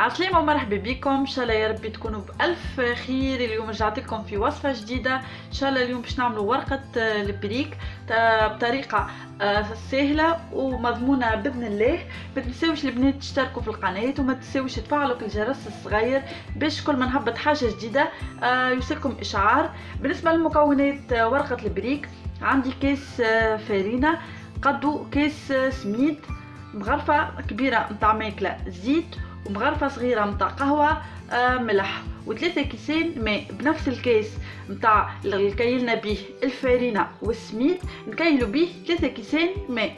عسلامة ومرحبا بكم. ان شاء الله يا ربي تكونوا بألف خير. اليوم رجعت لكم في وصفة جديدة. ان شاء الله اليوم باش نعملوا ورقة البريك بطريقة سهلة ومضمونة بإذن الله. ما تنساوش البنات تشتركوا في القناة وما تنساوش تفعلوا الجرس الصغير باش كل ما نهبط حاجة جديدة يوصلكم إشعار. بالنسبة للمكونات ورقة البريك، عندي كيس فارينة، قدو كيس سميد، مغرفة كبيرة متاع ماكلة زيت، ومغرفة صغيرة متاع قهوة ملح، وثلاثة كيسين ماء. بنفس الكيس متاع اللي كيلنا به الفارينة والسميد نكيلو به 3 كيسين ماء.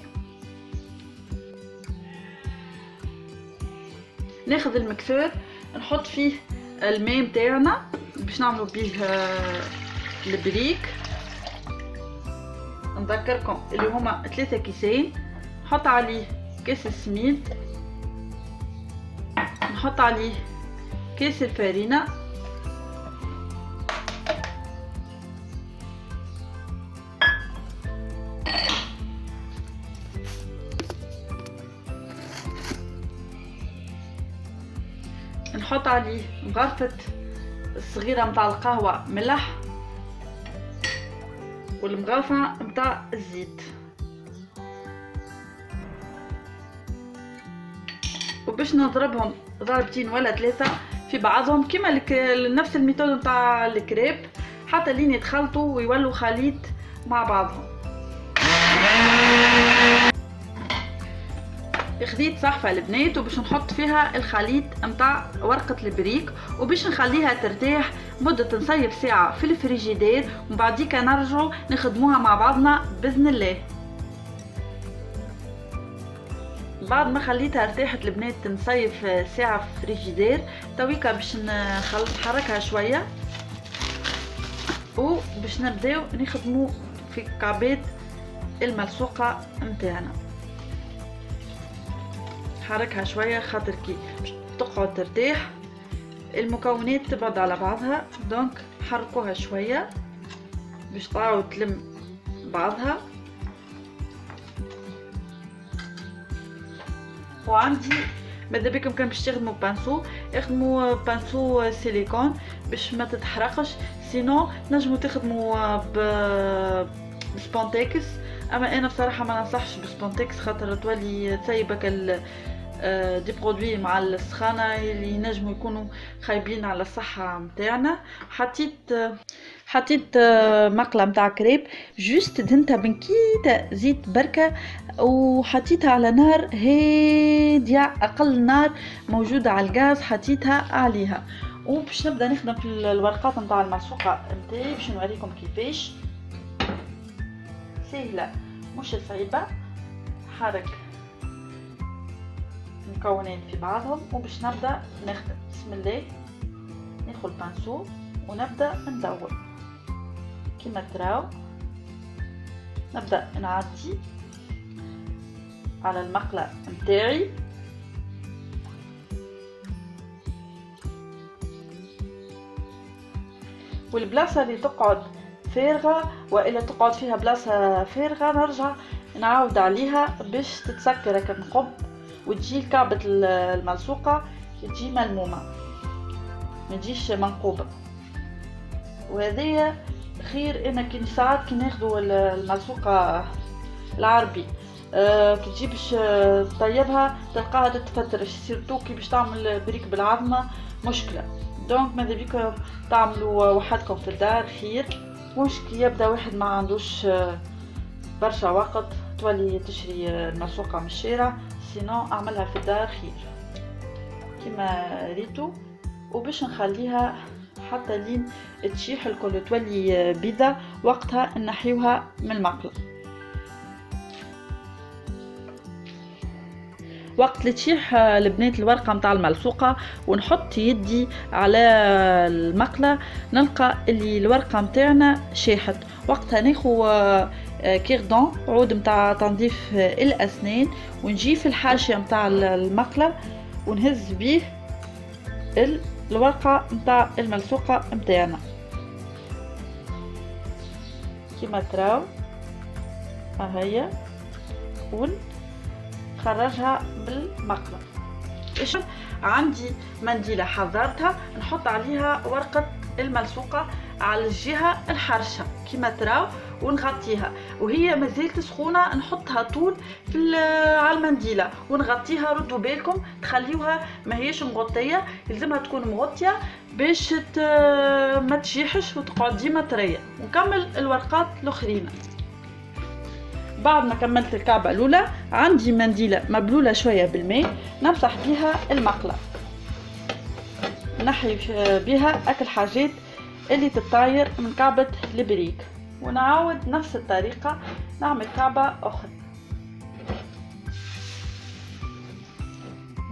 ناخذ المكسور نحط فيه الماء متاعنا باش نعملو به البريك. نذكركم اللي هما 3 كيسين. نحط عليه كيس السميد، نحط عليه كيس الفارينة، نحط عليه مغرفة الصغيرة متاع القهوة ملح، والمغرفة متاع الزيت، وباش نضربهم ضربتين ولا 3 في بعضهم كما نفس الميثود نتاع الكريب حتى لين يتخلطوا ويولوا خليط مع بعضهم. خديت صحفه البنات وباش نحط فيها الخليط نتاع ورقه البريك، وباش نخليها ترتاح مده نصيف ساعه في الفريجيدير، ومن بعديك نرجعوا نخدموها مع بعضنا باذن الله. بعد ما خليتها ارتاحت البنات نصيف ساعة في فريجيدير، تويكا باش نحركها شوية وباش نبداو نخدمو في كعبات الملصوقة متاعنا. نحركها شوية خاطر كي باش تقعد ترتاح المكونات تبعد على بعضها، دونك حركوها شوية باش تعاود تلم بعضها. وعندي ماذا بكم كان باش تخدموا بانسو، اخدموا بانسو سيليكون باش ما تتحرقش، سينو نجموا تخدموا بسبونتكس. اما انا بصراحه ما ننصحش بسبونتكس خاطر تولي تسيبك دي برودوي مع السخانه اللي ينجموا يكونوا خايبين على الصحه متاعنا. حطيت مقله متاع كريب، جوست دهنتها بنكيته زيت بركه وحطيتها على نار هاديه، اقل نار موجوده على الغاز حطيتها عليها. وباش نبدا نخدم في الورقات نتاع الملصوقه نتاعي باش نوريكم كيفاش. سهله مش صعيبه. حرك المكونات في بعضهم وباش نبدا نخدم. بسم الله، ندخل بانسو ونبدا ندور كما تراو. نبدا نعدي على المقله نتاعي والبلاصه اللي تقعد فارغه والا تقعد فيها بلاصه فارغه نرجع نعاود عليها باش تتسكر هكا نقب وتجي كعبه الملصوقه تجي ملمومه ما تجيش منقوبه. وهذه خير انا كي ساعات كي ناخذوا الملصوقه العربي كي تجي باش تطيبها تلقاها تتفترش، سيرتو كي باش تعمل بريك بالعظمه مشكله. دونك ماذا بيكم تعملوا وحدكم في الدار خير، مش كي يبدا واحد ما عندوش برشا وقت تولي تشري الملصوقه من الشارع، سينو اعملها في الدار خير كما ريتو. وباش نخليها حتى لين تشيح الكل تولي بيضة، وقتها نحيوها من المقلة. وقت اللي تشيح البنات الورقة متاع الملصوقة ونحط يدي على المقلة نلقى اللي الورقة متاعنا شاحت، وقتها ناخو كيردون عود متاع تنظيف الأسنان ونجي في الحاشية متاع المقلة ونهز بيه الورقة متاع الملصوقة متاعنا كما تراو. هيا ونخرجها بالمقلة. عندي منديلة حضرتها نحط عليها ورقة الملصوقة على الجهة الحرشة كما تراو ونغطيها، وهي مازالت سخونة نحطها طول على المنديلة ونغطيها. ردوا بالكم تخليوها ما هيش مغطية، يلزمها تكون مغطية باش ما تشيحش وتقعد ديما طرية. ونكمل الورقات الاخرين. بعد ما كملت الكعبة الاولى عندي منديلة مبلولة شوية بالماء نمسح بيها المقلة، نحي بها اكل حاجات اللي تطاير من كعبة البريك. ونعاود نفس الطريقة نعمل كعبة اخرى.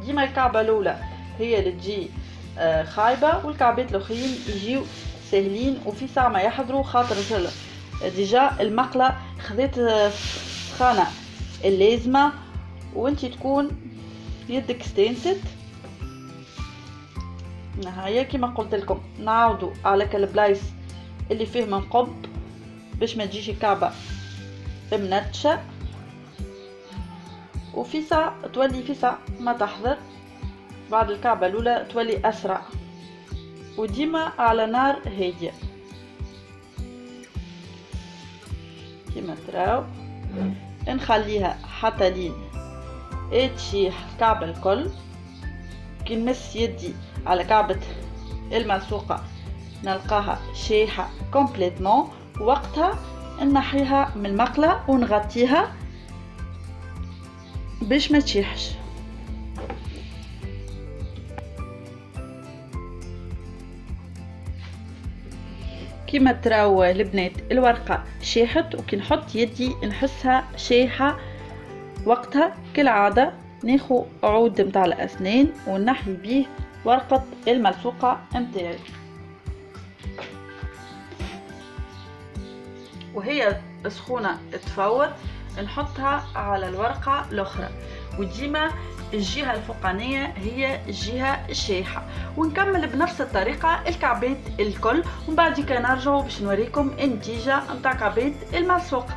ديما الكعبة الاولى هي اللي تجي خايبة والكعبات الاخرين يجيو سهلين وفي ساعة ما يحضروا، خاطر ديجا المقلة خذت سخانة اللازمة وانتي تكون يدك استانست. هيا كما قلت لكم نعاودوا على البلايص اللي فيه منقب باش ما تجيش الكعبة منتشة، وفي ساعة تولي في ساعة ما تحضر بعد الكعبة الاولى تولي اسرع، وديما على نار هادية كما تراو. نخليها حتى لين تشيح الكعبة الكل. كي نمس يدي على كعبة الملصوقة نلقاها شايحة كومبليتمون، وقتها نحيها من المقلة ونغطيها باش ما تشيحش. كما تراو البنات الورقة شاحت، وكي نحط يدي نحسها شايحة. وقتها كالعادة ناخو عود متاع الأسنان ونحي بيه ورقة الملصوقة متاعي، وهي سخونة تفور نحطها على الورقة الأخرى، وديما الجهة الفوقانية هي الجهة الشايحة. ونكمل بنفس الطريقة الكعبات الكل، ومن بعد نرجعوا باش نوريكم النتيجة متاع كعبات الملصوقة.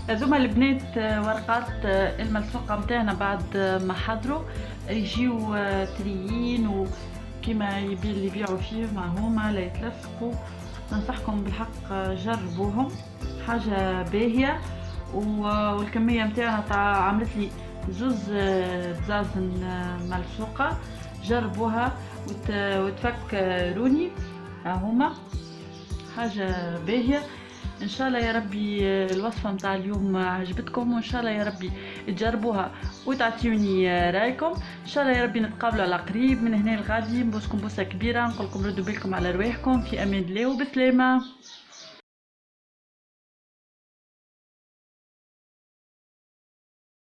هذوما البنات ورقات الملصوقة متاعنا بعد ما حضروا يجيو تريين وكما اللي يبيعوا فيه ما هما لا يتلصقوا. ننصحكم بالحق جربوهم، حاجة باهية. والكمية متاعنا عملت لي زوز بزازن ملصوقة، جربوها وتفكروني. هما حاجة باهية. ان شاء الله يا ربي الوصفة متاع اليوم عجبتكم، وان شاء الله يا ربي تجربوها وتعطيوني رايكم. ان شاء الله يا ربي نتقابلوا على قريب. من هنا لغادي نبوسكم بوسة كبيرة، نقولكم ردوا بالكم على رواحكم في امان الله وبسلامة.